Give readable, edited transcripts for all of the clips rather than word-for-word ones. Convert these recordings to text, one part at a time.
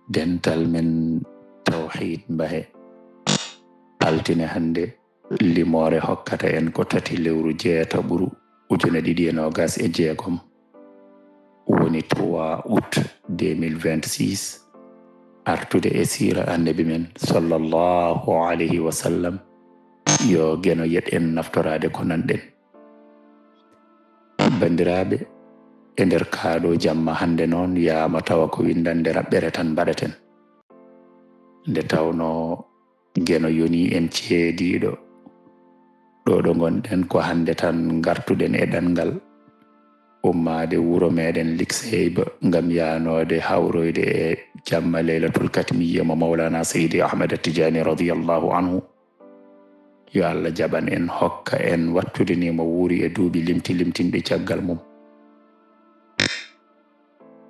dental men tawhid mbahe altine hande limore hokkata en ko 3 lewru 6 2026 woni 3 août 2026 artude e sira annabi men sallallahu alayhi wa sallam yo geno yet en naftorade ko nanɗen bandiraɓe e nder kaɗo jamma hande noon yama tawa ko windande raɓɓere tan mbaɗeten nde tawno geno yoni en ceediɗo ɗo gonɗen ko hande tan gartuɗen e ɗanngal ummade wuro meɗen Likseyba ngam yanode hawroyde e jamma laylatul katmiya mo mawlana seydi ahmad tijani radiyallahu anhu yo Allah jaɓan en hokka en wattude ni mo wuri e duuɓi limtinɗe caggal mum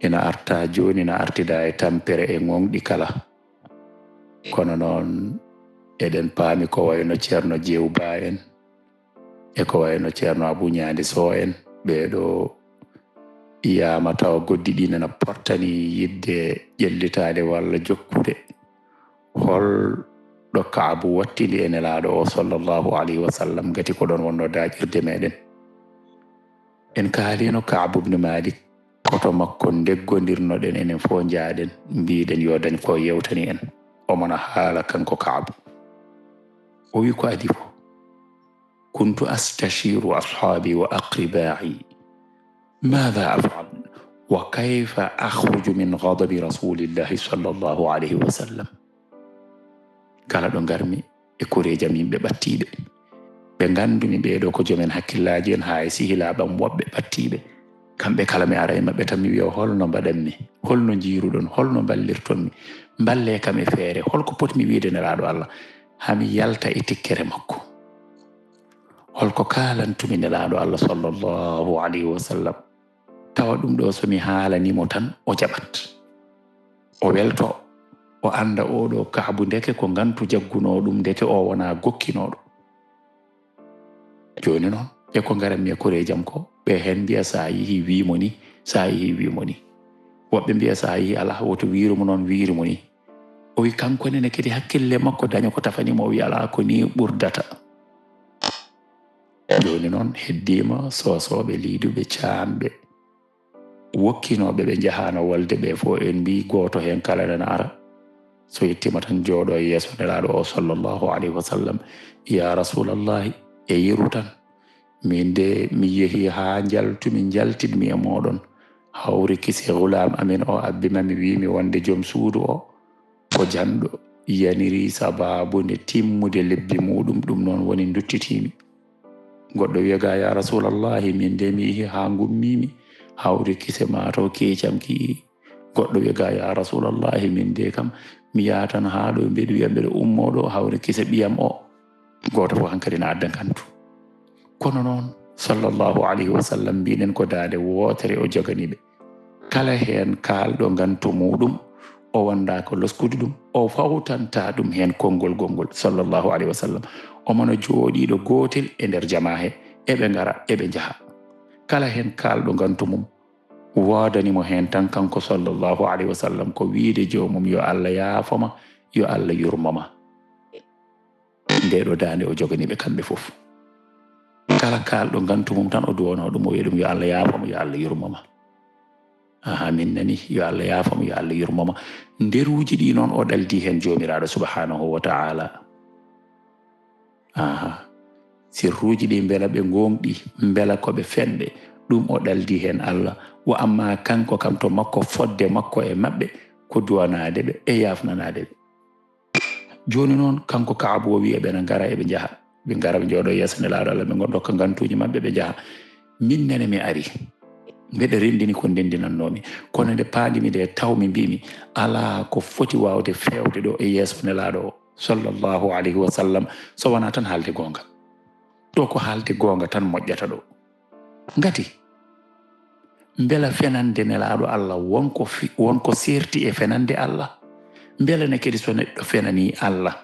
ina arta joni na artida e tampere e gonɗi kala kono noon eɗen paami ko wayno ceerno Jewba en e ko wayno ceerno Abou Ñande Sow en ɓeɗo yama tawa goddiɗi nana portani yidde ƴellitade walla jokkude hol ɗo Kaabu wattidi e nelaɗo o sallallahu alayhi wa sallam gati ko ɗon wonno daƴirde meɗen en kaalino Kaabu ibn Malik koto makko deggodirnoɗen enen fo jaaɗen mbiɗen yo dañ ko yewtani en omona haala kanko Kaabu o wi ko adi fo kuntu astashiru ashabi wa aqribai ماذا أفعل وكيف أخرج من غضب رسول الله صلى الله عليه وسلم kala ɗo garmi e koreji am yimɓe ɓattiɓe ɓe gandumi ɓeɗo ko jomen hakkillaji en ha e sihilaɓam woɓɓe ɓattiɓe kamɓe kala mi ara e maɓɓe tan mi wiya holno mbaɗanmi holno jiruɗon holno ballirtonmi balle kam e feere holko potmi wiide nelaɗo Allah hami yalta e tikkere makko holko kalantumi nelaɗo Allah sallallahu alayhi wa sallam tawa ɗum ɗo somi haalanimo tan o jaɓat o welto o anda oɗo Kaabu ndeke ko gantu jagguno ɗum ndeke o wona gokkinoɗo joni noon e ko garanmi e kore jam ko ɓe hen mbiya sa yeehi wimo ni sa yeehi wimo ni woɓɓe mbiya sa yeehi ala woto wirumo noon wirimo ni o wi kankonene kadi hakkille makko daña ko tafanimo o wi ala ko ni ɓurdata joni noon heddima sosoɓe liiduɓe camɓe wokkinoɓe ɓe jahano wolde ɓe fo en mbi goto hen kala nana ara so yettima tan jooɗo e yeeso nelaɗo o sallallahu alayhi wa sallam ya rasulallahi e yiru tan min de mi yeehi ha jaltumi jaltidmi e moɗon hawri kisi gulam amin o abbimami wimi wonde joom suudu o ko janɗo yaniri sababu nde timmude lebbi muɗum ɗum noon woni duttitimi goɗɗo wiyaga ya rasulallahi min de mi yeehi ha gummimi hawri kise mataw keecam ki goɗɗo wiyaga ya rasulallahi min de kam mi yatan ha ɗo mbeɗo wiya mbeɗo ummoɗo hawri kise ɓiyam o goto fof hankadi na addan kantu kono noon sallallahu alayhi wa sallam mbiɗen ko dande wotere o joganiɓe kala hen kalɗo gantu muɗum o wonda ko loskude ɗum o fawtanta ɗum hen konngol gongol sallallahu alayhi wa sallam omono jooɗiɗo gotel e nder jama he eɓe ngara eɓe jaha kala hen kalɗo gantu mum wodanimo hen tan kanko sallallahu alayhi wa sallam ko wiide jomum yo Allah yaafoma yo Allah yurmoma ndeɗo dande o joganiɓe kamɓe fof kala kalɗo gantu mum tan o duwono ɗum o wiya ɗum yo Allah yaafoma yo Allah yurmoma aha min nani yo Allah yaafoma yo Allah yurmoma nderuji ɗi noon o ɗaldi hen jomiraɗo subhanahu wa ta'ala aha sirruji ɗi beela ɓe gonɗi beela koɓe fenɗe ɗum o ɗaldi hen Allah wa amma kanko kam to makko fodde makko e maɓɓe ko duwanade ɓe e yafnanade ɓe joni noon kanko Kaabu o wi eɓena gara eɓe jaha ɓe gara ɓe jooɗo yeeso nelaɗo Allah ɓe gonɗo ko gantuji maɓɓe ɓe jaha min nene mi ari mbeɗa rendini ko ndendinannomi kono nde paadimi de tawmi mbimi ala ko foti wawde fewde ɗo e yeeso nelaɗo o sallallahu alayhi wa sallam so wona tan haalde gonga ɗo ko haalde gonga tan moƴƴata ɗo ngati beela fenande nelaɗo Allah wonko serti e fenande Allah beela ne kadi so neɗɗo fenani Allah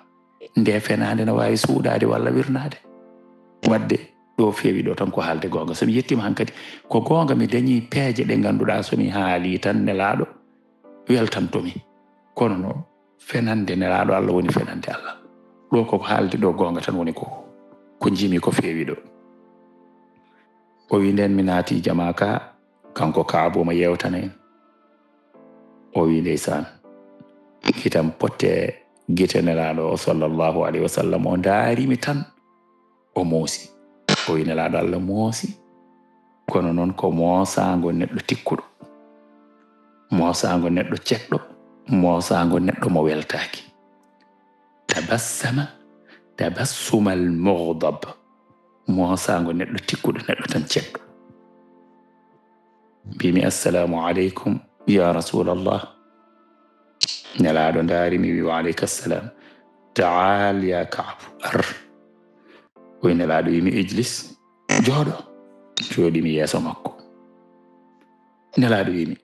nde fenade ne wawi suuɗade walla wirnade wadde ɗo feewi ɗo tan ko haalde gonga somi yettima hankadi ko gonga mi dañi peeje ɗe ganduɗa somi haali tan nelaɗo weltantomi kono no fenande nelaɗo Allah woni fenande Allah. Ɗo ko haalde ɗo gonga tan woni ko jimi ko feewi ɗo. O wi nden mi naati jama ka kanko Kaabo mo yewtana en. O wi ndeysan kitam potte gite nelaɗo sallallahu alaihi wasallam o daarimi tan o moosi. O wi nelaɗo Allah moosi kono noon ko moosaango neɗɗo tikkuɗo, moosaango neɗɗo ceɗɗo, moosaango neɗɗo mo weltaaki. tabassama tabassumal mughdab, moosaango neɗɗo tikkuɗo, neɗɗo tan ceɗɗo. mbimi assalamu aleykum ya rasulallah. nelaɗo ndaarimi wi wa aleyka assalam. taal ya Kaabu, ar. O wi nelaɗo wimi ijlis, jooɗo. jooɗimi yeeso makko. nelaɗo wimi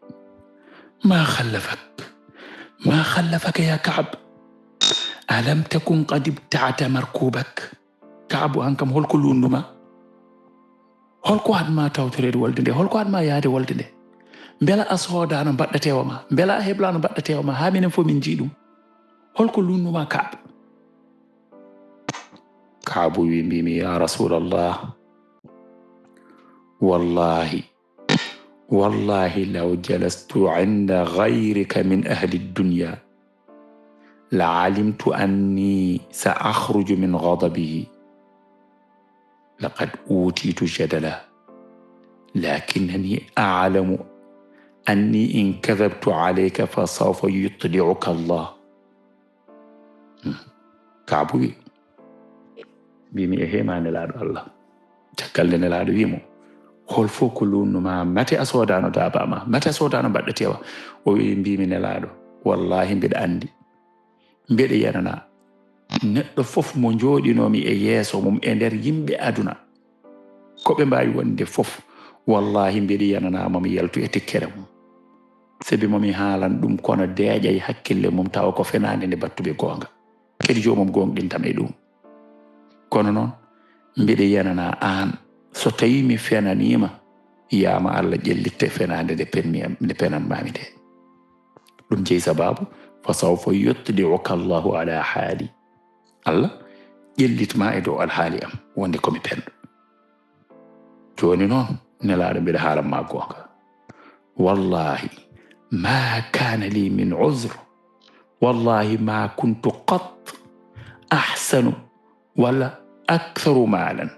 ma khallafaka ya Kaab, alam takun qad ibta'ta markubak. Kaabu an kam holko lunduma, holko hadma tawtorede wolde nde, holko hadma yaade wolde nde. Mbela a soodano mbaɗɗatewa ma, mbela a heblano mbaɗɗatewa ma, ha minen fof min jii ɗum. holko lunduma Kaab? Kaabu wi mbimi ya rasulallah, wallahi law jalastu inda ghayrika min ahli dunya la alimtu anni sa akhruju min ghadabihi. laqad utitu jadala lakinnani a'lamu anni in kadhabtu alayka fa sawfa yutli'uka Allah. Kaabu wi mbimi e hema nelaɗo Allah. caggal nde nelaɗo wimo hol fof ko lunnuma, mate a soodano daaba ma, mate a soodano mbaɗɗatewa. O wi mbimi nelaɗo wallahi mbeɗa andi, mbeɗa yanana neɗɗo fof mo jooɗinomi e yeeso mum e nder yimɓe aduna ko ɓe mbawi wonde fof, wallahi mbeɗa yananama mi yaltu e tikkere mum, sabi momi haalan ɗum kono deeƴay hakkille mum tawa ko fenande nde battuɓe gonga, kadi jomum gonɗintama e ɗum. kono noon mbeɗa yanana an so tawi mi fenanima yama Allah ƴellitte fenande nde penanmami nde. ɗum jeyi sababu fa sawfa yutli'uka Allahu ala haali. Allah ƴellitma e dow alhaali am wonde komi penɗo. joni noon nelaɗo mbeɗa haalanma gonga, wallahi ma kana li min uzr, wallahi ma kuntu qat ahsanu wala aktharu malan.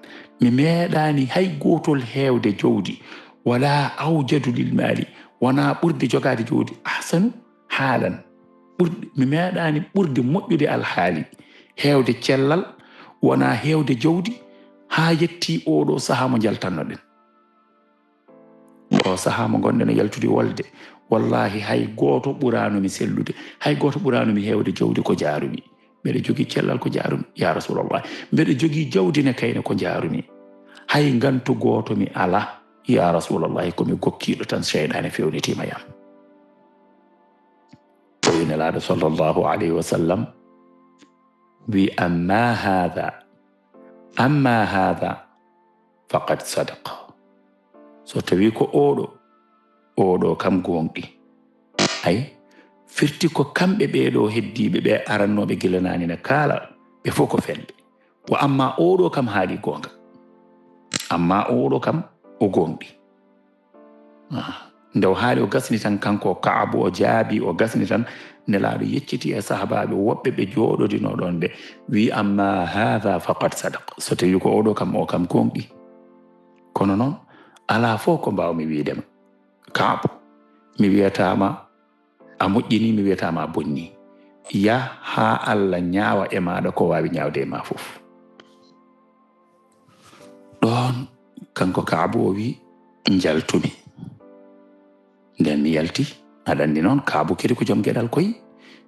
mi meeɗani hay gotol heewde jawdi, wala awjadu lil maali, wona ɓurde jogade jawdi, ahsanu haalan, ɓurde mi meeɗani ɓurde moƴƴude alhaali, heewde cellal, wona heewde jawdi, ha yetti oɗo saha mo jaltannoɗen. o saha mo gonɗen e yaltude wolde, wallahi hay goto ɓuranomi sellude, hay goto ɓuranomi heewde jawdi ko jaarumi. mbeɗa jogii cellal ko jaarumi ya rasulallah, mbeɗa jogii jawdi ne kayne ko jaarumi, hay ngantu gooto mi ala ya rasulallah, komi gokkiiɗo tan seyɗane fewnitima yam. o wi nelaɗo sallallahu alayhi wa sallam wi amma hadha faqad sadaqa. so tawi ko oɗo kam gonɗi, ay firti ko kamɓe ɓeɗo heddiɓe ɓe arannoɓe gilanani ne kaala ɓe fof ko felɓe. wa amma oɗo kam haali gonga, amma oɗo kam o gonɗi. nde o haali o gasni tan kanko Kaabu o jaabi o gasni tan, nelaɗo yecciti e sahabaɓe woɓɓe ɓe jooɗodino ɗon ɓe wi amma hadha faqad sadaq. so tawi ko oɗo kam o kam gonɗi. kono noon ala fof ko mbawmi wiidema Kaabu, mi wiyatama a moƴƴini, mi wiyatama a bonni. ya ha Allah ñaawa e maɗa ko wawi ñaawde e ma fof. ɗon kanko Kaabu o wi jaltumi. nden mi yalti. aɗa andi noon Kaabu kadi ko joom gueɗal koyi,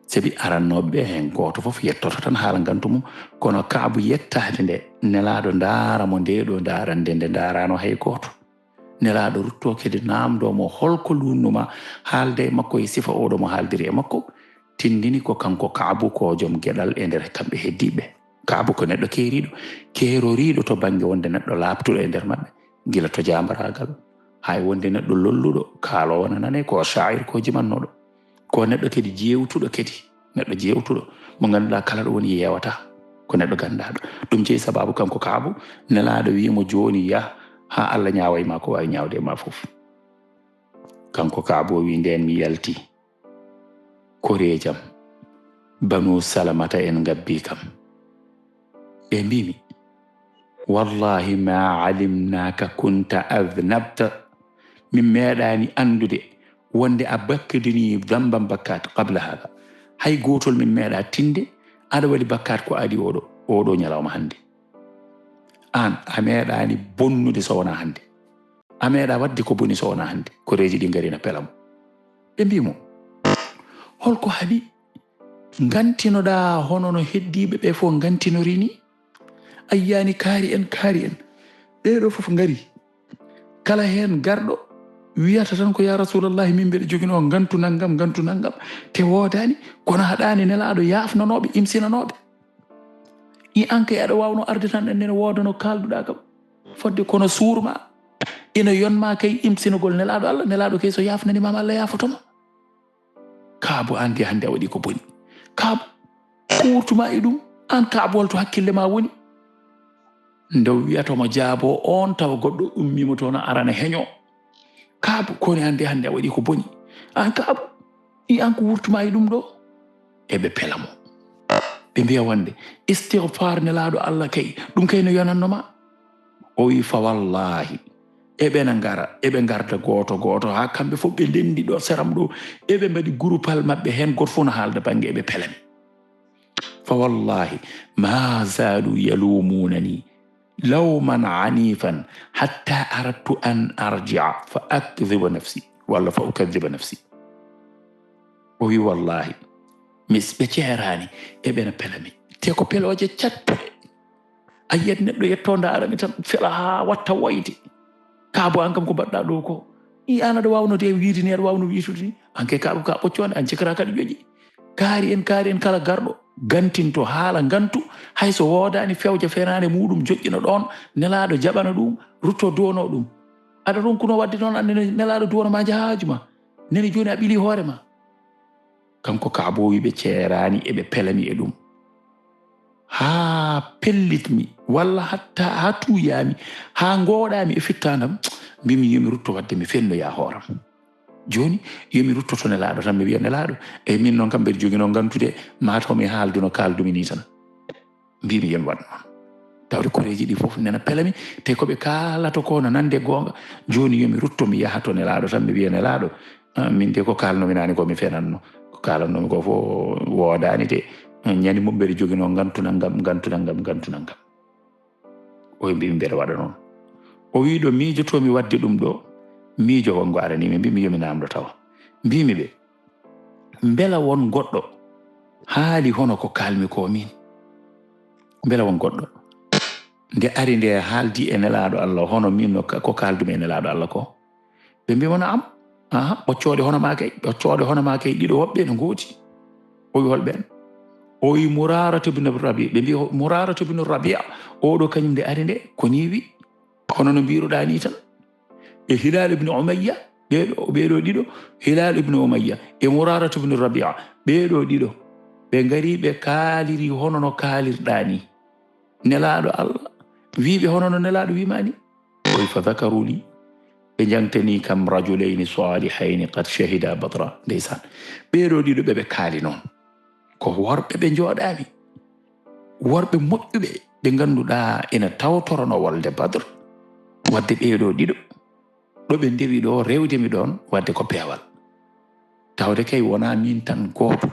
sabi arannoɓe hen goto fof yettoto tan haala gantu mum. kono Kaabu yettade nde nelaɗo ndaara mo ndeɗo daarande nde daarano hay goto. nelaɗo rutto kadi namdomo holko lunnuma, haalde e makko e sifa oɗo mo haaldiri e makko, tindini ko kanko Kaabu ko joom gueɗal e nder kamɓe heddiɓe. Kaabu ko neɗɗo keeriɗo, keeroriɗo to banggue wonde neɗɗo laabtuɗo e nder maɓɓe, gila to jambaragal hay wonde neɗɗo lolluɗo kaalowo nanane ko sha'ir ko jimannoɗo. ko neɗɗo kadi jewtuɗo kadi neɗɗo jewtuɗo mo ganduɗa kala ɗo woni yewata ko neɗɗo ganduɗaɗo ɗum jeyi sababu kanko Kaabu nelaɗo wimo joni yah ha Allah ñaway ma ko wawi ñawde ma fof kanko Kaabu o wi nden mi yalti korejam Banu Salamata en gabbi kam ɓe mbimi wallahi ma alimnaka kunta adnabta min meeɗani andude wonde a bakkadini dambam bakkat qabla hada hay gotol min meeɗa tinde aɗa waɗi bakkat ko adi oɗo ñalawma hande an a meeɗani bonnude so wona hande a meeɗa wadde ko boni so wona hande koreji ɗi garina pelamo ɓe mbimo holko haaɗi gantinoɗa hono no heddiɓe ɓe fof gantinori ni ayyani kaari en ɓeɗo fof ngari kala hen garɗo wiyata tan ko ya rasulallahi min mbeɗa jogino gantu naggam te wodani kono haɗani nelaɗo yafnanoɓe imsinanoɓe i anka aɗa wawno arde tan enen wodano kalduɗa kam fodde kono suurma ina yonma kay imsinogol nelaɗo Allah nelaɗo kay so yafnanimama Allah yafotoma Kaabu andi hande a waɗi ko boni Kaabu ko wurtuma e ɗum an Kaabu holto hakkille ma woni ndew wiyatomo jaabo on tawa goɗɗo ummimo toon arana heño Kaabu koni hande a waɗi ko boni an Kaabu i an ko wurtuma e ɗum ɗo eɓe pelamo ɓe mbiya wonde istighfar nelaɗo Allah kay ɗum kay no yonannoma o wi fa wallahi eɓena ngara eɓe garda goto ha kamɓe fof ɓe ndendi ɗo seram ɗo eɓe mbaɗi groupal maɓɓe hen goto fof no haalda banggue eɓe pelami fa wallahi ma zaadu yalumunani lawman anifan hatta aradtu an arjia fa akdhiba nafsi walla fa ukadhiba nafsi o wi wallahi mis ɓe ceerani eɓena pelami te ko peloje cattuɗe a yiyat neɗɗo yetto darami tan fela ha watta woyde Kaabu an kam ko mbaɗɗa ɗo ko i an aɗa wawno de wiide ni aɗa wawno wiitude ni anke Kaabu ka ɓoccone an cikara kadi joƴi kaari en kala garɗo gantinto haala gantu hayso wodani fewja fenade muɗum joƴƴina ɗon nelaɗo jaɓana ɗum rutto duwono ɗum aɗa ronkuno wadde noon ande nelaɗo duwono ma jahajuma neni joni a ɓili hoorema kanko Kaabu wiɓe ceerani eɓe pelami e ɗum ha pellitmi walla hatta ha tuyami ha ngoɗami e fittandam mbimi yomi rutto wadde mi fennoya hooram joni yomi ruttoto nelaɗo tan mi wiya nelaɗo e min noon kam mbeɗa jogino gantude mataw mi haalduno kaldumi ni tan mbimi yomi waɗ noon tawde koreji ɗi fof nena pelami te koɓe kalato ko no nande gonga joni yomi rutto mi yaha to nelaɗo tan mi wiya nelaɗo min de ko kalnomi nani ko mi fenanno ko kalannomi ko fof wodani de ñande mum mbeɗa jogino gantu naggam o mbimi mbeɗa waɗa noon o wi ɗo miijotomi wadde ɗum ɗo miijo wongo aranimi mbimi yomi namdo tawa mbimi ɓe mbela won goɗɗo haali hono ko kalmi ko min mbela won goɗɗo nde ari nde haaldi e nelaɗo Allah hono min ko kaldumi e nelaɗo Allah ko ɓe mbimona am ɓoccode hono ma kay ɗiɗo woɓɓe no gooti o wi holɓen o wi Muraratu ibn Rabi ɓe mbi Muraratu ibn Rabia oɗo kañum nde ari nde ko ni wi hono no mbiruɗa ni tan e Hilal ibn Umayya ɓeɗo ɗiɗo Hilal ibn Umayya e Muraratu ibn Rabia ɓeɗo ɗiɗo ɓe ngari ɓe kaaliri hono no kaalirɗa ni nelaɗo Allah wiɓe hono no nelaɗo wimani oy fa dhakaruli ɓe jangtani kam rajulayni salihayni qad shahida badra ndeysan ɓeɗo ɗiɗo ɓeɓe kaali noon ko worɓe ɓe jooɗami worɓe moƴƴuɓe ɓe ganduɗa ina tawtorono wolde badre wadde ɓeɗo ɗiɗo ɗo ɓe ndewi ɗo rewdemi ɗon wadde ko peewal tawde kay wona min tan gooto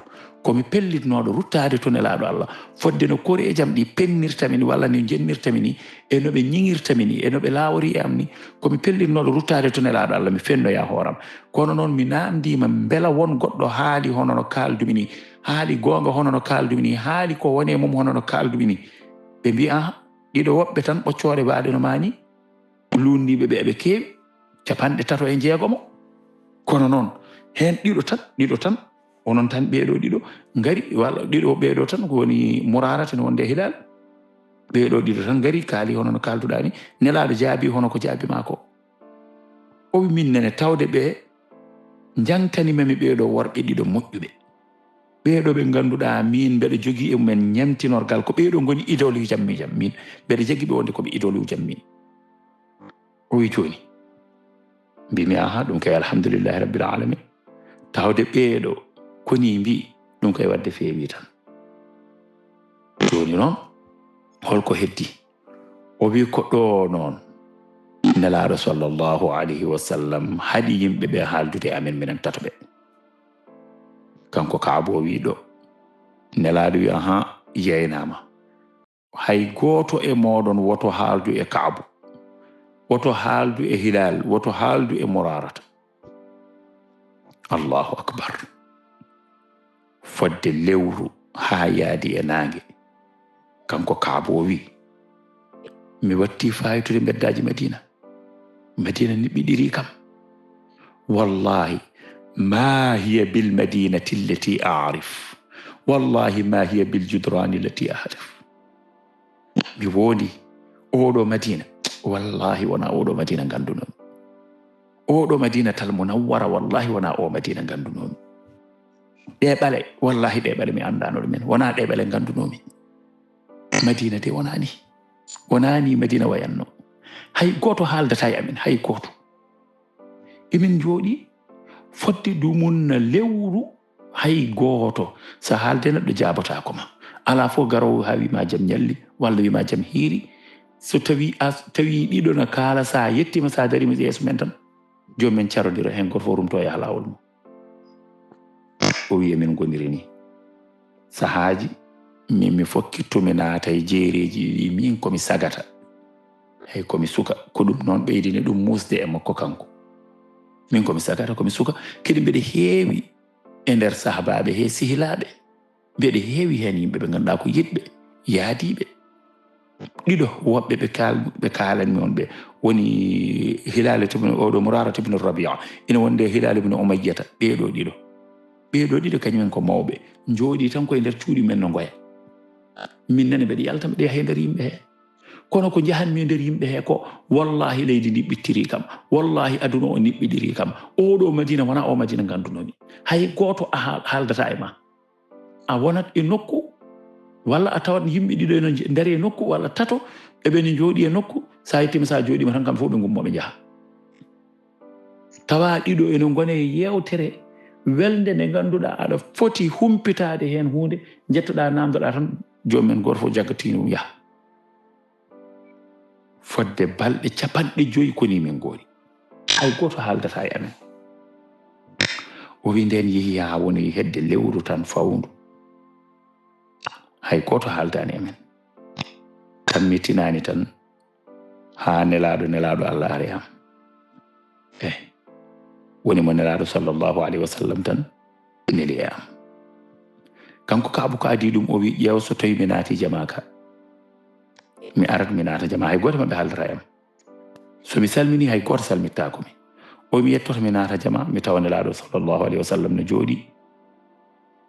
komi pellitnoɗo ruttade to nelaɗo Allah fodde no korejam ɗi pennirtami ni walla no jennirtami ni e no ɓe ñiŋirtami ni e no ɓe lawori e am ni komi pellitnoɗo ruttade to nelaɗo Allah mi fennoya hooram kono noon mi namdima mbela won goɗɗo haali hono no kaldumi ni haali gonga hono no kaldumi ni haali ko woni e mum hono no kaldumi ni ɓe mbi ɗiɗo woɓɓe tan ɓoccode mbaɗe no mani lundiɓe ɓe keewi 36 kono noon hen ɗiɗo tan onon tan ɓeɗo ɗiɗo ngari walla ɗiɗo ɓeɗo tan ko woni Murarata ne wonde Hilal ɓeɗo ɗiɗo tan ngari kaali hono no kalduɗa ni nelaɗo jaabi hono ko jaabi ma ko o wi min nene tawde ɓe jankani mami ɓeeɗo worɓe ɗiɗo moƴƴuɓe ɓeeɗo ɓe ngannduɗaa min mbeɗa jogii e mumen ñamtinorgal ko ɓeeɗo ngoni idole jam min mbeɗa jagi ɓe wonde koɓe idole jam min o wi jooni mbimi aha ɗum kay alhamdulillahi rabbil alamin tawde ɓeeɗo koni mbi ɗum kay wadde feewi tan jooni noon holko heddi o wi ko ɗo noon nelaaɗo sallllahu alayhi wa sallam haɗi yimɓe ɓe haaldude amen minen tato ɓe kanko Kaabo o wi ɗo nelaaɗo wi aha yeynama hay gooto e mooɗon woto haaldu e Kaabo woto haaldu e Hilal woto haaldu e Murarata allahu akbar fodde lewru haa yaadi e naange kanko Kaabo o wi mi watti faytude mbeddaji Madina niɓɓiɗiri kam wallahi ma hiya bil madinati allati a'rif wallahi ma hiya bil judrani allati ahrif mi wondi oɗo Madina wallahi wona oɗo Madina gandunomi oɗo Madina tal munawwara wallahi wona o Madina gandunomi ɗeɓale wallahi ɗeɓale mi andano ɗumen wona ɗeɓale gandunomi Madina de wona ni Madina wayanno hay goto haaldata e amin hay goto emin jooɗi fodde dumunna lewru hay goto so haalde neɗɗo jabotako ma ala fof garowo ha wima jam ñalli walla wima jam hiiri so tawi ɗiɗo no kaala sa yettima sa darima yeeso men tan jomumen carodira hen goto fof rumto yaha lawol mum o wi emin gondiri ni sahaaji min mi fokkitto mi naata e jeereji ɗi min komi sagata hay komi suka ko ɗum noon ɓeydini ɗum musde e makko kanko min komi sagata komi suka kadi mbeɗa heewi e nder sahabaɓe he sihilaɓe mbeɗa heewi hen yimɓe ɓe ganduɗa ko yiɗɓe yaadiɓe ɗiɗo woɓɓe ɓe kaalanmi on ɓe woni Hilal ibn oɗo Murarata ibn Rabi'a ina wonde Hilal ibn Umayyata ɓeeɗo ɗiɗo kañumen ko mawɓe jooɗi tan koye nder cuuɗi men no ngoya min nane mbeɗa yalta mbeɗa yaha e nder yimɓe he kono ko jahanmi nder yimɓe he ko wallahi leydi niɓɓittiri kam wallahi aduna o niɓɓiɗiri kam oɗo Madina wona o Madina gandunomi hay goto a haaldata e ma a wonat e nokku walla a tawat yimɓe ɗiɗo eno nder e nokku walla tato eɓene jooɗi e nokku sa yettima sa jooɗima tan kam fof ɓe gummoɓe jaaha tawa ɗiɗo eno gone yewtere welde nde ganduɗa aɗa foti humpitade hen hunde jettoɗa namdoɗa tan jomumen goto fof jaggatinum yaaha fodde balɗe 50 koni min goori hay goto haaldata e amen o wi nden yeehi ha woni hedde lewru tan fawndu hay goto haaldani amen tammitinani tan ha nelaɗo Allah ari am woni mo nelaɗo sallllahu alayhi wa sallam tan neli e am kanko Kaabo ko adi ɗum o wi ƴeew so tawi mi naati jama ka mi arat mi naata jama hay goto maɓɓe haaldata e am so mi salmini hay goto salmittakomi o mi yettoto mi naata jama mi tawa nelaɗo sallllahu alayhi wa sallam no jooɗi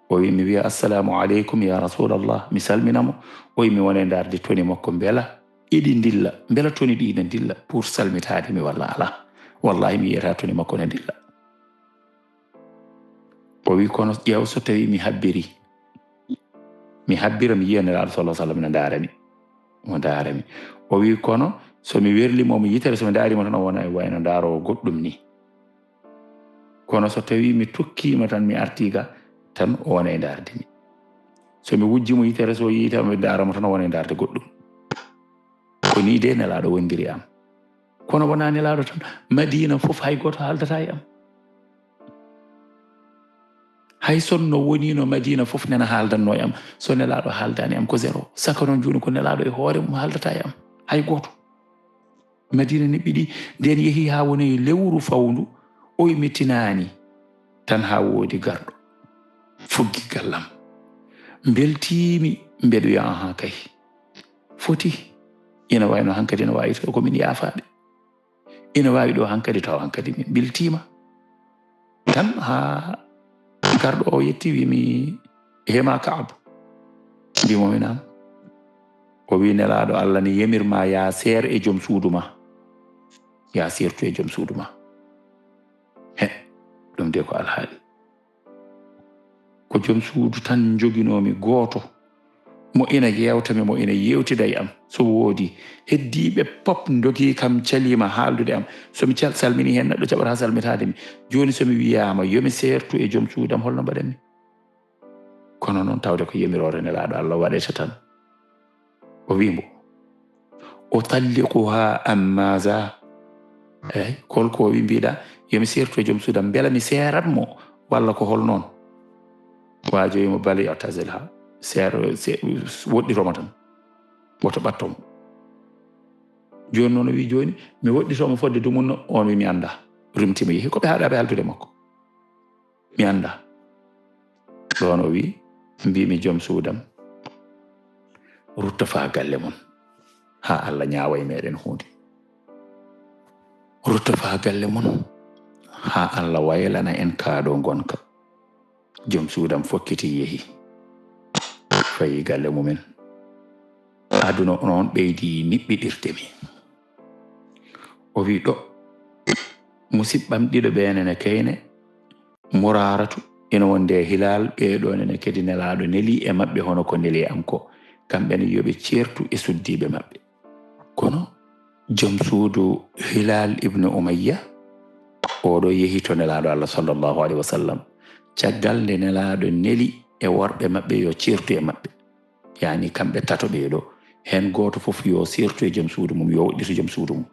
o wi mi wiya assalamu aleykum ya rasulallah mi salminamo o wi mi wone darde toni makko beela iɗi dilla beela toni ɗi ne dilla pour salmitade mi walla ala wallahi mi yiyata toni makko ne dilla o wi kono ƴeew so tawi mi habbira mi yiya nelaɗo sallah sallam ne daarami mo daarami o wi kono somi werlimomo yitere somi daarima tan o wona e wayno daarowo goɗɗum ni kono so tawi mi tokkima tan mi artiga tan o wona e darde mi somi wujjimo yitere so yitama mi daaramo tan o wona e darde goɗɗum ko ni de nelaɗo wondiri am kono wona nelaɗo tan Madina fof hay goto haaldata e am hay sonno wonino Madina fof nena haaldanno e am so nelaɗo haaldani am ko zéro saka noon joni ko nelaɗo e hoore mum haaldata e am hay goto Madina niɓɓiɗi nden yeehi ha woni lewru fawndu o mi tinani tan ha woodi garɗo foggi gallam beltimi mbeɗo wiya aha kay foti ina wayno hankadi no wawi to komin yaafaɓe ina wawi ɗo hankadi taw hankadi min beltima tan ha garɗo o yetti wimi hema Kaabo mbimomi nam o wi nelaɗo Allah ni yamirma ya seer e joom suudu ma ya seertu e joom suudu ma ɗum de ko alhaali ko joom suudu tan joginomi gooto mo ina yewtami mo ina yewtida e am so woodi heddiɓe pop dogi kam calima haaldude am somi salmini hen neɗɗo jaɓata salmitade mi joni somi wiyama yomi sertu e joom suudam holno mbaɗanmi kono noon tawde ko yamirore nelaɗo Allah waɗete tan o wimo o talliquha ammaza eyyi kolko wi mbiɗa yomi sertu e joom suudam beela mi seratmo walla ko hol noon waajo wimo bali atazilha woɗɗitomo tan woto ɓattomo joni noon o wi joni mi woɗɗitomo fodde dumunno on wi mi anda rumtima yeehi koɓe haɗaɓe haldude makko mi anda ɗon o wi mbimi joom suudam rutta fa galle mon ha Allah ñaawa e meɗen hunde rutta fa galle mon ha Allah waylana en kaaɗo gonka joom suudam fokkiti yeehi fayi galle mumen aduna noon ɓeydi niɓɓiɗirtemi o wi ɗo musiɓɓam ɗiɗo ɓenene kayne muraratu ina wonde hilal ɓeɗo nene kadi nelaɗo neli e maɓɓe hono ko neli am ko kamɓene yoɓe certu e suddiɓe maɓɓe kono joom suudu hilal ibnu umayya oɗo yehi to nelaɗo Allah sallallahu alaihi wasallam caggal nde nelaɗo neli e worɓe maɓɓe yo certu e maɓɓe yani kamɓe tato ɓeɗo hen goto fof yo certu e joom suudu mum yo woɗɗito joom suudu mum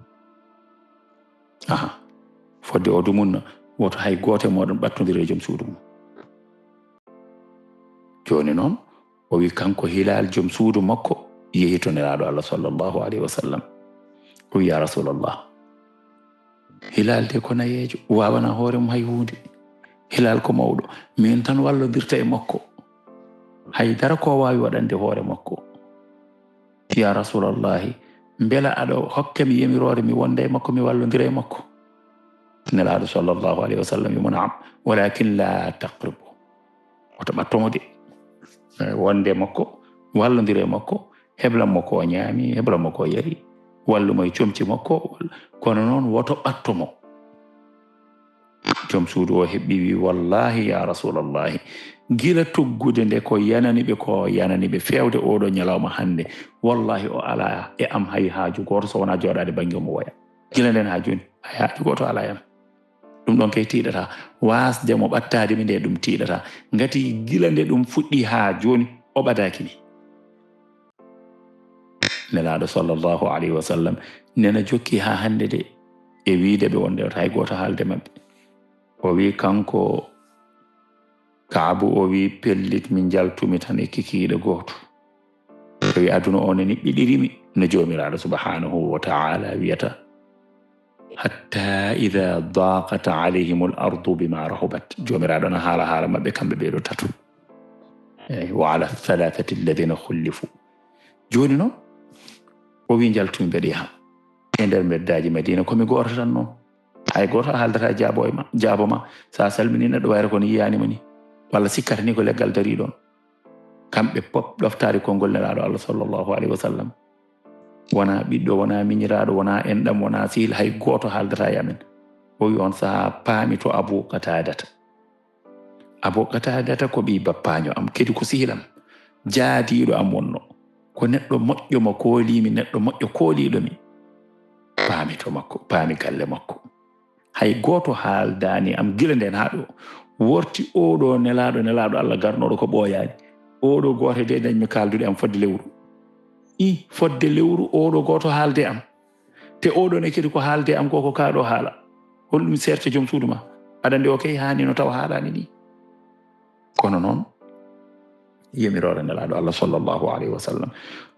fodde o dumunno woto hay goto e moɗon ɓattodira e joom suudu mum joni noon o wi kanko hilal joom suudu makko yehi to nelaɗo Allah sallallahu alaihi wasallam o wi ya rasulallah hilal de ko nayejo wawana hoore mum hay hunde hilal ko mawɗo min tan wallodirta e makko haydara ko wawi waɗande hoore makko ya rasulallahi beela aɗo hokkami yamirore mi wonda e makko mi wallodira e makko nelaɗo sallallahu alaihi wasallam wimo naam walakin la taqribu oto ɓattomo de wonde makko wallodira e makko heblanmo ko ñaami heblanmo ko yari wallumo e comci makko kono noon woto ɓattomo joom suudu o heɓɓi wi wallahi ya rasulallahi gila tuggude nde ko yananiɓe fewde oɗo ñalawma hande wallahi o ala e am hay haaju goto so wona jooɗade banggue mo woya gila nden ha joni hay haaju goto ala e am ɗum ɗon kay tiiɗata wasde mo ɓattade mi nde ɗum tiiɗata ngati gila nde ɗum fuɗɗi ha joni o ɓadakini nelaɗo sallallahu alaihi wasallam nena jokki ha hande de e wiide ɓe wonde hay goto haalde mabɓe o wi kanko Kaabu o wi pellit min jaltumi tan e kikiiɗe gooto o wi aduna o ne niɓɓiɗirimi no joomiraaɗo subhanahu wa ta'ala wiyata hatta ida daqat alayhim al ardu bima rahubat joomiraaɗo no haala maɓɓe kamɓe ɓeeɗo tatu wa ala thalathati alladhina khullifu joni noon o wi jaltumi mbeɗe yaha e nder meddaji Madina komi gooto tan noon hay goto haaldata jaabo ma sa salmini neɗɗo wayra kono yiyanima ni walla sikkata ni ko leggal dari ɗon kamɓe pop ɗoftari konngol nelaɗo Allah sallallahu alaihi wasallam wona ɓiɗɗo wona miñiraɗo wona enɗam wona sihil hay goto haaldata e amen o wi on saha paami to Abu Qatadata ko ɓi bappaño am kadi ko sihilam jaadiɗo am wonno ko neɗɗo moƴƴo mo koolimi neɗɗo moƴƴo kooliɗomi paami to makko paami galle makko hay goto haaldani am gila nden ha ɗo worti oɗo nelaɗo Allah garnoɗo ko ɓooyani oɗo goto de dañmi kaldude am fodde lewru fodde lewru oɗo goto haalde am te oɗo ne kadi ko haalde am ko kaɗo haala holɗum serte joom suudu ma aɗa andi o kay hani no taw haalani ni kono noon yamirore nelaɗo Allah sallallahu alaihi wasallam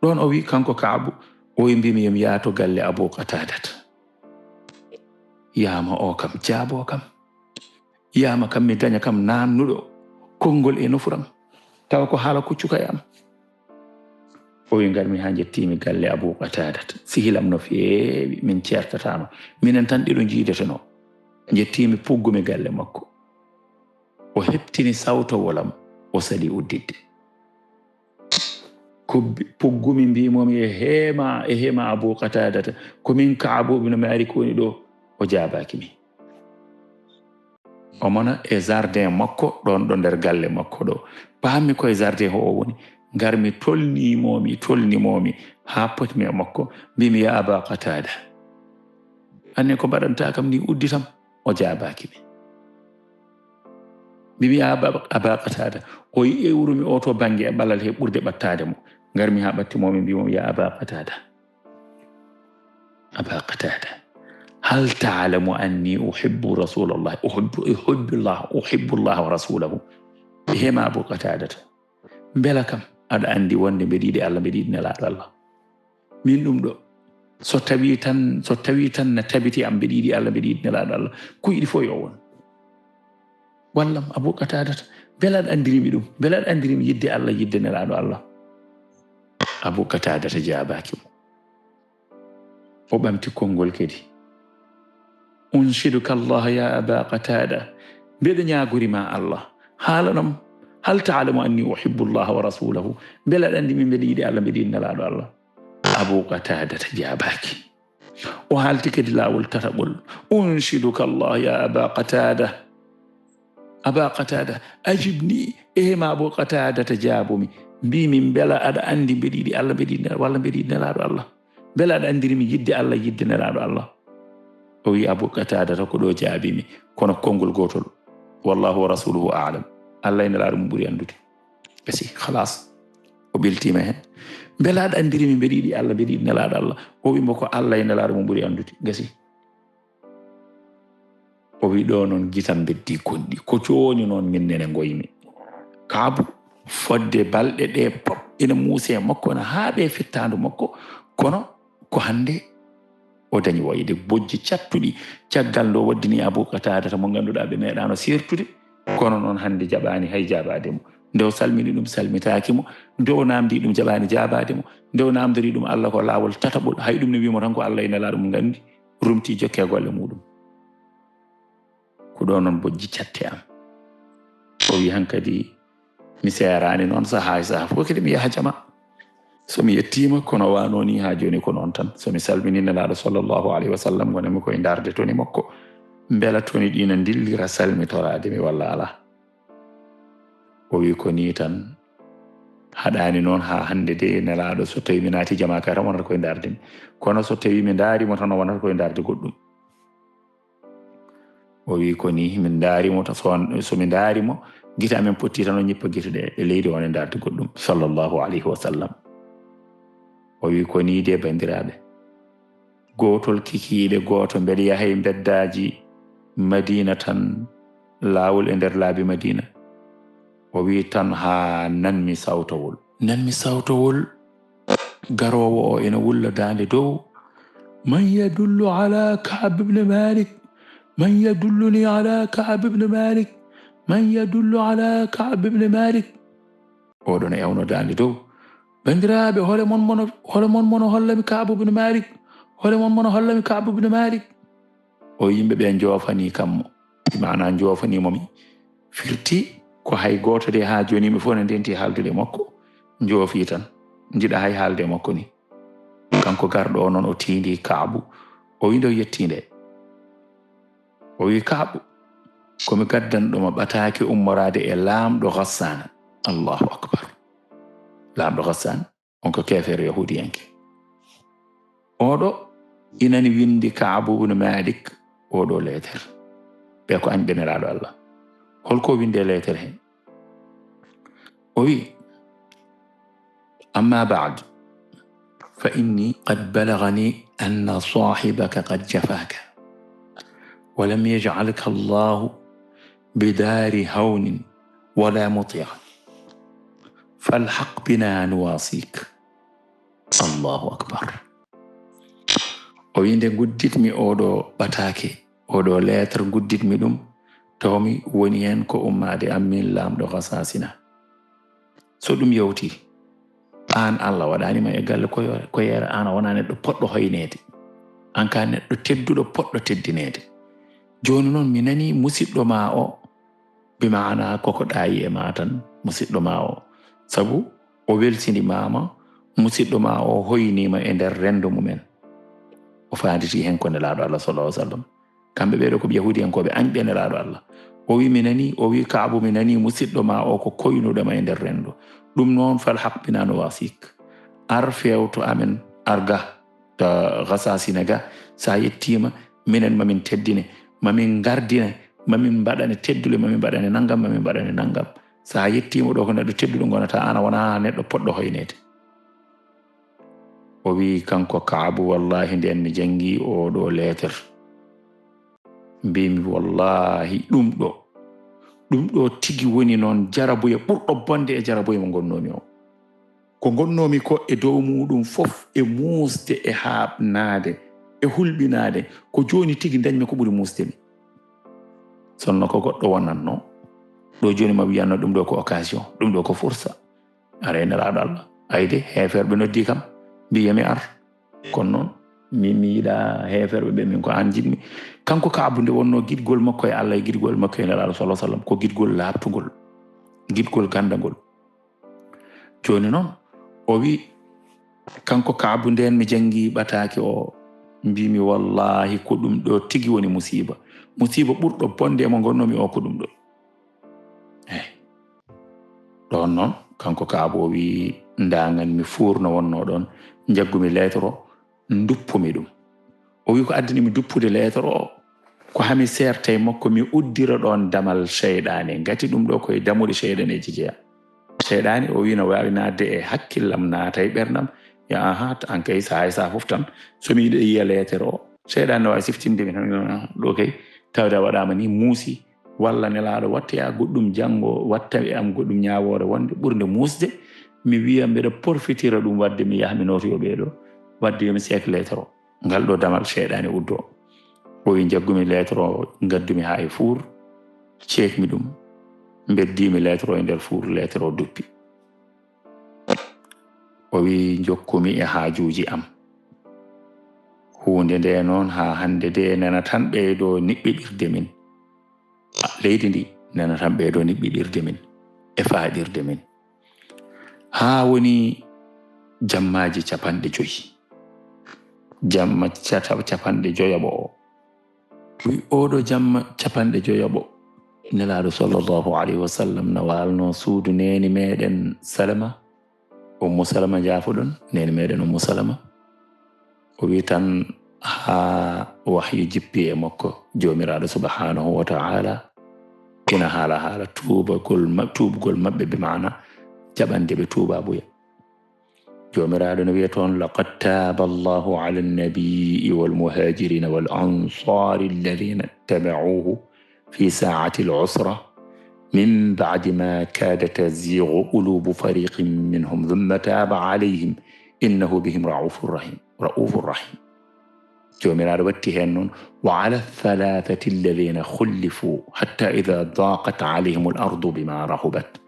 ɗon o wi kanko Kaabu o wi mbimi yomi yaato galle Abu Qatadata yama o kam jaabo kam yama kam mi daña kam nannuɗo konngol e nufuram tawa ko haala kuccuka e am o wi ngarmi ha jettimi galle Abu Qatadata sihilam no feewi min certatano minen tan ɗiɗo jiideteno jettimi puggumi galle makko o heɓtini sawtowolam o sali uddidde puggumi mbimomi e heema Abu Qatadata komin Kaabu ibn Malik woni ɗo o jaabaki mi o mona e jardin makko ɗon ɗo nder galle makko ɗo paami koye jardin o woni garmi tolnimomi ha potmi e makko mbimi ya Aba Qatada anne ko mbaɗanta kam ni udditam o jaabaki mi mbimi ya Aba Qatada o yi ewrumi o to bange e ɓalal he ɓurde ɓattade mo garmi ha ɓattimomi mbimomi ya Aba Qatada هل تعلم أني أحب رسول الله أحب الله ورسوله هما أبو قتادة بلكم أد عندي وند بديد الله بديد نلاد الله من دو so tawi tan tabiti am bedidi Allah bedidi nelaado Allah ko yidi fo yo won wallam Abu Qatada belad andirimi dum belad andirimi yidde Allah yidde nelaado Allah Abu Qatada jaabaki o bamti kongol kedi unshiduka Allah ya Aba Qatada bede nyaaguri ma Allah halanam hal ta'lamu anni uhibbu Allah wa rasulahu belad andimi bedidi Allah bedidi nelaado Allah Abu Qatada jaabaki o halti kedi lawol tatabol unshiduka Allah ya Aba Qatada ajibni ma Abu Qatada jaabumi bi min bela ada andi bedidi Allah bedidi walla bedidi nelaado Allah bela ada andirimi yidde Allah yidde nelaado Allah o wi Abu Qatada ko do jaabimi kono kongol gotol wallahu wa rasuluhu a'lam Allah nelaado mo buri andude basi khalas o biltima hen belad andirimi bedidi Allah bedidi nelaado Allah o wi mboko Allah nelaado mo buri andude gasi o wi do non gitam beddi kondi ko cooni non min nene ngoymi Kaabu fodde balde de pop ina muuse makko na haabe fittando makko kono ko hande o dañi wayde bojji cattudi caggal do waddini Abu Qatada mo ganduda be meedano sirtude kono non hande jabani hay jabade mo ndew salmini dum salmitaaki mo ndew namdi dum jabani jaabade mo ndew namdiri dum Allah ko lawol tatabol hay dum ne wi mo tan ko Allah ina laado mo gandi rumti jokke golle mudum ko do non bojji catte am o wi hankadi mi seerani non saha fo kedi mi yaha jama so mi yettima kono wanoni ha joni ko non tan so mi salmini nelaado sallallahu alaihi wasallam gonami koye darde toni makko bela toni dina dillira salmitorade mi walla ala o wi ko ni tan haɗani noon ha hande de nelaado so tawi mi naati jama ka tan wonata koye darde mi kono so tawi mi daarimo tan wonata koye darde goɗɗum o wi ko ni min daarimo so mi daarimo gite amen potti tan o ñippa gite ɗe e leydi woni darde goɗɗum sallallahu alaihi wasallam o wi ko ni de bandiraɓe gotol kikiɗe goto mbeɗa yahay beddaji Madina tan lawol e nder laabi Madina o wi tan ha nanmi sawtowol garowo o ina wulla dande dow man yadullu ala Ka'b ibn Malik man yadulluni ala Ka'b ibn Malik man yadullu ala Ka'b ibn Malik oɗon ewno dande dow bandiraɓe hole mon mono hollami Ka'b ibn Malik hole mon mono hollami Ka'b ibn Malik o yimɓe ɓe joofani kammo mana joofanimomi firti ko hay goto de ha joni mi fona ndenti haaldude makko joofi tan jiɗa hay haalde makko ni kanko garɗo o noon o tindi Ka'bu o wi ndo yettinde o wi Ka'bu komi gaddanɗoma ɓataaki ummorade e laamɗo Ghassan Allahu akbar laamɗo Ghassan on ko kefere yahudiyanke oɗo inani windi Ka'bu ibn Malik oɗo leetere ɓe ko añɓe nelaɗo Allah holko winde leetere hen o wi amma ba'd fa inni qad balagani anna sahibaka qad jafaka wa lam yaj'alka Allah bidari hawnin wala muti'a falhaq bina nuwasik Allahu akbar o winde gudditmi oɗo ɓataake oɗo leetre gudditmi ɗum tawmi woni hen ko ummade ammin laamɗo Ghasasina so ɗum yawti an Allah waɗanima e galle ko yera an a wona neɗɗo poɗɗo hoynede an ka neɗɗo tedduɗo poɗɗo teddinede joni noon mi nani musidɗo ma o bi maana koko ɗayi e ma tan musidɗo ma o sabu o welsinimama musidɗo ma o hoynima e nder rendo mumen o faanditi hen ko nelaɗo Allah sallallahu alaihi wasallam kamɓe ɓeɗo ko yahudiyankoɓe añɓe nelaɗo Allah o wi mi nani o wi Kaabu mi nani musidɗo ma o ko koynuɗoma e nder rendo ɗum noon fal haqqinano wasik ar fewto amen arga ta gasasina ga sa yettima minen mamin teddine mamin gardine mamin mbaɗane teddule mamin mbaɗane naggam sa yettima ɗo ko neɗɗo tedduɗo gonata ana wona neɗɗo poɗɗo hoynede o wi kanko Kaabu wallahi nden mi jangi o ɗo letter mbimi wallahi ɗum ɗo tigi woni noon jarabuye ɓurɗo bonde e jarabuye mo gonnomi o ko gonnomi ko e dow muɗum fof e musde e haɓnade e hulɓinade ko joni tigi dañmi ko ɓuri musdemi sonno ko goɗɗo wonanno ɗo joni ma wiyanno ɗum ɗo ko occasion ɗum ɗo ko fursa ara enelaɗo Allah ayde heferɓe noddi kam mbiyami ar kono noon min mi yiɗa heferɓe ɓe min ko an jiɗmi kanko Kaabu nde wonno giɗgol makko e Allah e giɗgol makko e nelaɗo sallallahu alaihi wasallam ko giɗgol labtugol giɗgol gandagol joni noon o wi kanko Kaabu nden mi jangi ɓataki o mbimi wallahi ko ɗum ɗo tigi woni musiba ɓurɗo bonde mo gonnomi o ko ɗum ɗo ɗon noon kanko Kaabu o wi ndagan mi furno wonno ɗon jaggumi lettre o duppumi ɗum o wi ko addinimi duppude lettre o ko hami serte makko mi uddira ɗon damal cheyɗane gati ɗum ɗo koye damuɗe cheyɗaneji jeeya cheyɗane o wi no wawi nadde e hakkillam naata e ɓerdam ya aha an kay sa fof tan somi yiɗi yiya lettre o cheyɗane no wawi siftindemi tan ɗo kay tawde a waɗama ni muusi walla nelaɗo wattaya goɗɗum janggo watta e am goɗɗum ñawore wonde ɓurde musde mi wiya mbeɗa porfitira ɗum wadde mi yaha mi notoyo ɓeɗo wadde yomi seek lettre o ngal ɗo damal cheyɗane uddo o wi jaggumi lettre o gaddumi ha e fuur ceekmi ɗum beddimi lettre o e nder fuur lettre o duppi o wi jokkumi e haajuji am hunde nde noon ha hande de nana tan ɓeydo niɓɓiɗirde min leydi ndi nana tan ɓeydo niɓɓiɗirde min e faaɗirde min ha woni jammaji 50 jamma capanɗe joyoɓo o wi oɗo jamma 50 nelaɗo sallallahu alaihi wasallam na walno suudu neni meɗen Salama Ummu Salama jafoɗon neni meɗen Ummu Salama o wi tan ha wahyu jippi e makko jomiraɗo subhanahu wa ta'ala ina haala tuubgol mabɓe be maana jaɓande ɓe tuubabuya jomiraɗo no wiya toon laqad taba Allahu ala an-nabiyyi wal muhajirin wal ansari alladhina ittaba'uhu fi sa'ati al-usra min ba'di ma kadat tazighu qulubu fariqin minhum thumma taba alayhim innahu bihim ra'ufur rahim jomiraɗo watti hen noon wa ala thalathati alladhina khullifu hatta idha daqat alayhim al-ardu bima rahubat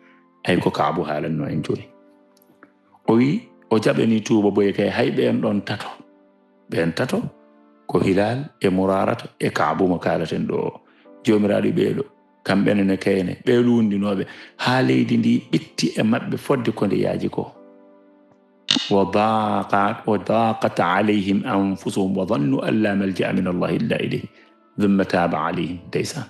ay ko Kaabu haalanno en joni o wi o jaɓani tuuba boye kay hay ɓen tato ko Hilal e Murarata e Kaabu mo kaalaten ɗo jomiraɗo ɓeɗo kamɓene ne kayne ɓe lundinoɓe ha leydi ndi ɓitti e mabɓe fodde ko nde yaaji ko wa daqat alayhim anfusuhum wa dhannu an la malja'a min Allah illa ilayhi thumma taba alayhim deysan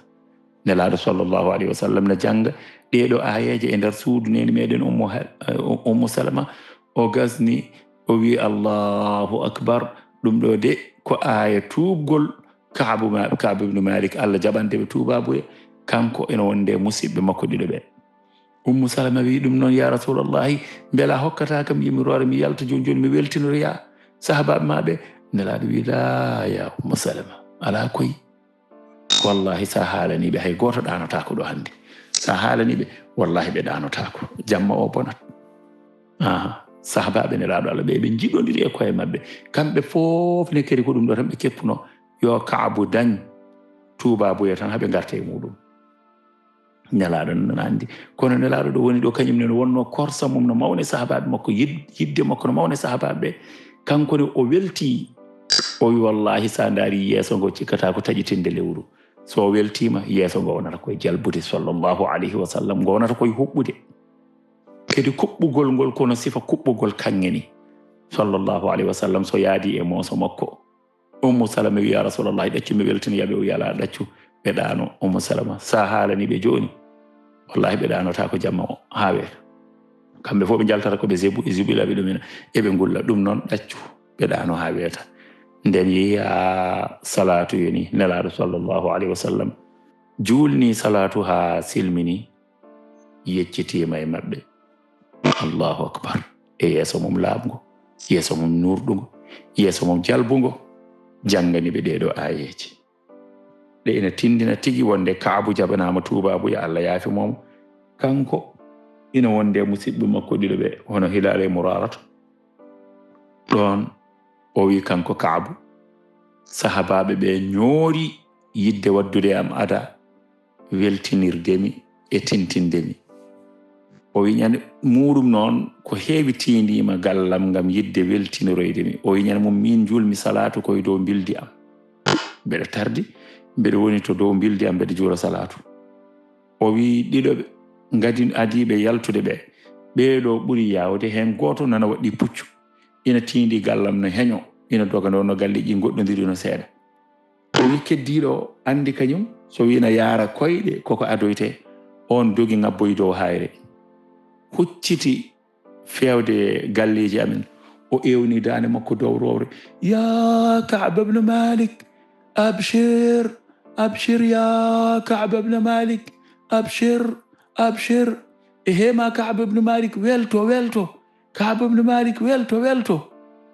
nelaɗo sallallahu alayhi wa sallam ne janga ɗeɗo ayeje e nder suudu neni meɗen Ummu Salama o gasni o wi Allahu akbar ɗum ɗo de ko aya tuubgol Kaabu ibn Malik Allah jaɓandeɓe tuubabuye kanko ene wonde musidɓe makko ɗiɗo ɓe Ummu Salama wi ɗum noon ya rasulallahi beela hokkata kam yimirore mi yalta joni mi weltinoriya sahabaɓe maɓe nelaɗo wi la ya Ummu Salama ala koy wallahi sa haalaniɓe hay goto ɗanotako ɗo hande sa haalaniɓe wallahi ɓe ɗanotako jamma o bonat sahabaɓe nelaɗo Allah ɓe jiɗodiri e koye mabɓe kamɓe fof ne kadi ko ɗum ɗo tan ɓe keppuno yo Kaabu dañ tuubabuye tan haaɓe garte e muɗum nelaɗo non andi kono nelaɗo ɗo woni ɗo kañum ne wonno korsa mum no mawne sahabaɓe makko yidde makko no mawne sahabaɓe ɓe kankone o welti o wi wallahi sa daari yeeso ngo cikkata ko taƴitinde lewru so weltima yeeso ngo wonata koye jalbude sallallahu alayhi wa sallam ngo wonata koye huɓɓude kadi kuɓɓugol ngol kono sifa kuɓɓugol kangeni sallallahu alayhi wa sallam so yaadi e mooso makko Ummu Salama wi ya rasulallahi ɗaccu mi weltinoyaɓe o yala ɗaccu ɓe ɗano Ummu Salama sa haalani ɓe joni wallahi ɓe ɗanota ko jamma o ha weeta kamɓe fof ɓe jaltata ko ɓe zubilaɓe ɗumen eɓe ngulla ɗum noon ɗaccu ɓe ɗano ha weeta nden yiya salatu yoni nelaɗo sallllahu alayhi wa sallam julni salatu ha silmini yeccitima e maɓɓe allahu akbar e yeeso mum laaɓgo yeeso mum nurɗugo yeeso mum jalbugo jangani ɓe ɗeɗo ayeji ɗe ina tindina tigi wonde Kaabu jabanama tubabu ya Allah yaafi mom kanko ina wonde musidɓe makko ɗiɗo ɓe hono Hilal e Murarata ɗon o wi kanko Kaabu sahabaɓe ɓe ñoori yidde waddude am ada weltinirdemi e tintindemi o wi ñande muɗum noon ko heewi tindima gallam ngam yidde weltinoroydemi o wi ñande mum min julmi salatu koye dow bildi am mbeɗa tardi mbeɗa woni to dow bildi am mbeɗa juura salatu o wi ɗiɗoɓe ngadi adiɓe yaltude ɓe ɓeɗo ɓuuri yawde hen goto nana waɗɗi puccu ina tindi gallam no heño ina doga no galleji goɗɗodiri no seeɗa o wi keddiɗo andi kañum so wina yaara koyɗe koko adoyte on dogi ngabboy dow hayre hucciti fewde galleji amen o ewni dande makko dow rowre ya Ka'b ibn Malik abshir abshir ya Ka'b ibn Malik abshir abshir e hema Ka'b ibn Malik welto welto Ka'b ibn Malik welto welto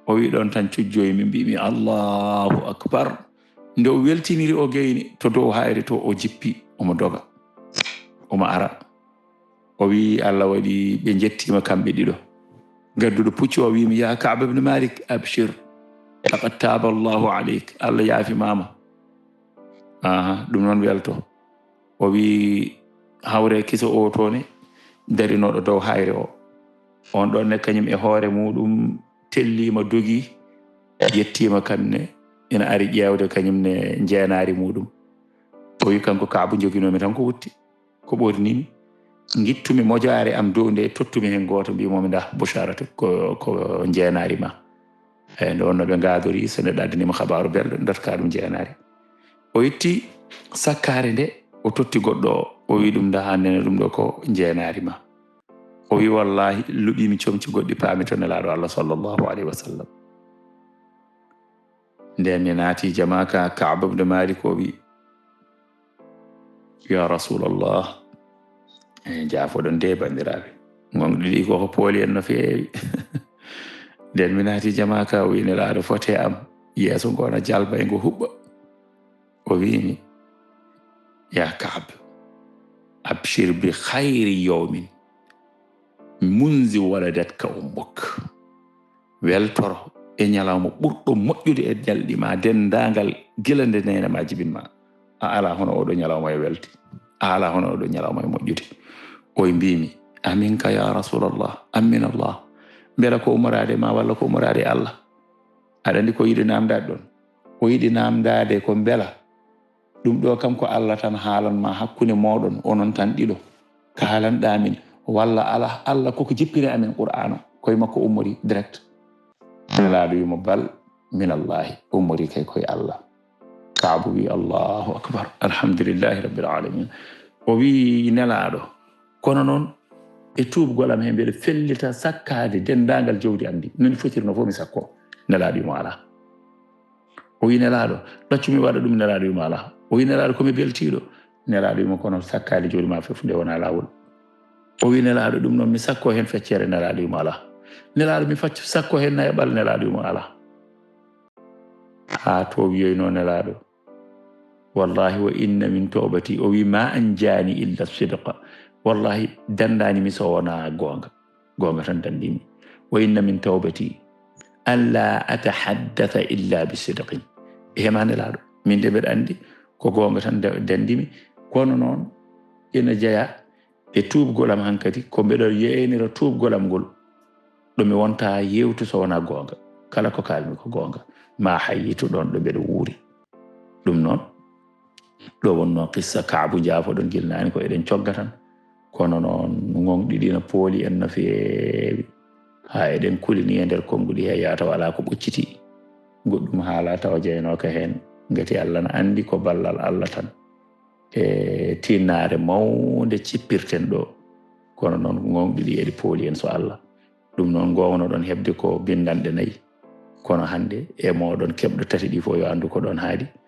o wi ɗon tan cujjoyi min mbimi Allahu akbar nde o weltiniri o geyni to dow hayre to o jippi omo doga omo ara o wi Allah waɗi ɓe jettima kamɓe ɗiɗo gadduɗo puccu o wimi ya Ka'b ibn Malik abshir laqad taba Allahu aleyk Allah yaafi mama ɗum noon welto o wi hawre kiso o tone darinoɗo dow hayre o on ɗon ne kañum e hoore muɗum tellima dogi yettima kamne ina ari ƴewde kañum ne jeenari muɗum o wi kanko Kaabu joginomi tan ko wutti ko ɓornimi gittumi mojare am dow nde tottumi hen goto mbimomi nda Busharatu ko jeenari ma eyi nde wonno ɓe gadori so neɗɗo addanima habaru belɗo datka ɗum jeenari o itti sakkare nde o totti goɗɗo o wi ɗum nda hannene ɗum ɗo ko jeenari ma o wi wallahi luɓimi comci goɗɗi paami to nelaɗo Allah sallllahu alayhi wa sallam nden mi naati jamaka Ka'b ibn Malik o wi ya rasulallah jaafoɗon de bandiraɓe gonɗo ɗi koko pooli en no feewi nden mi naati jamaka o wi nelaɗo fote am yeeso ngona jalba e ngo huɓɓa o wimi ya Ka'b abshir bi khayri yawmin munzi waladatka ummuk weltoro e ñalawma ɓurɗo moƴƴude e jalɗi ma dendagal gila nde nene ma jibinma a ala hono oɗo ñalawma e welti a ala hono oɗo ñalawma e moƴƴude oye mbimi aminka ya rasulallah amin Allah beela ko umorade ma walla ko umorade Allah aɗa andi ko yiɗi namdade ɗon o yiɗi namdade ko beela ɗum ɗo kam ko Allah tan haalanma hakkunde moɗon onon tan ɗiɗo kaalanɗamin walla ala Allah koko jippiri amin Qur'an koye makko ummori direct nelaɗo wimo bal min Allahi ummori kay koye Allah Ka'b wi Allahu akbar alhamdulillahi rabbil alamin o wi nelaɗo kono noon e tuubgol am hen mbeɗa fellita sakkade dendagal jawdi am ndi noni fotirno fof mi sakko nelaɗo wimo ala o wi nelaɗo ɗaccumi waɗa ɗum nelaɗo wimo ala o wi nelaɗo komi beltiɗo nelaɗo wimo kono sakkade jawdi ma fof nde wona lawol o wi nelaɗo ɗum noon mi sakko hen feccere nelaɗo wimo ala nelaɗo mi sakko hen nayaɓal nelaɗo wimo ala ha to wiyoyno nelaɗo wallahi wa inna min tawbati o wi ma anjani illa sidqa wallahi dandani mi so wona gonga tan dandimi wa inna min tawbati alla atahaddatha illa bi sidqin hema nelaɗo min de mbeɗa andi ko gonga tan dandimi kono noon ina jeeya e tuubgolam hankadi ko mbeɗo yeynira tuubgolam ngol ɗomi wonta yewtu so wona gonga kala ko kalmi ko gonga ma hayyitu ɗon ɗo mbeɗo wuuri ɗum noon ɗo wonno qissa Ka'bu jaafoɗon gilnani ko eɗen cogga tan kono noon gonɗiɗi no pooli en no feewi ha eɗen kulini e nder konnguli he yata wala ko ɓocciti goɗɗum haala tawa jeynoka hen ngati Allah no andi ko ballal Allah tan e tinnare mawde cippirten ɗo kono noon gonɗi ɗi eɗi pooli en so Allah ɗum noon gowno ɗon hebde ko bindanɗe 4 kono hande e moɗon keɓɗo tati ɗi fof yo andu ko ɗon haadi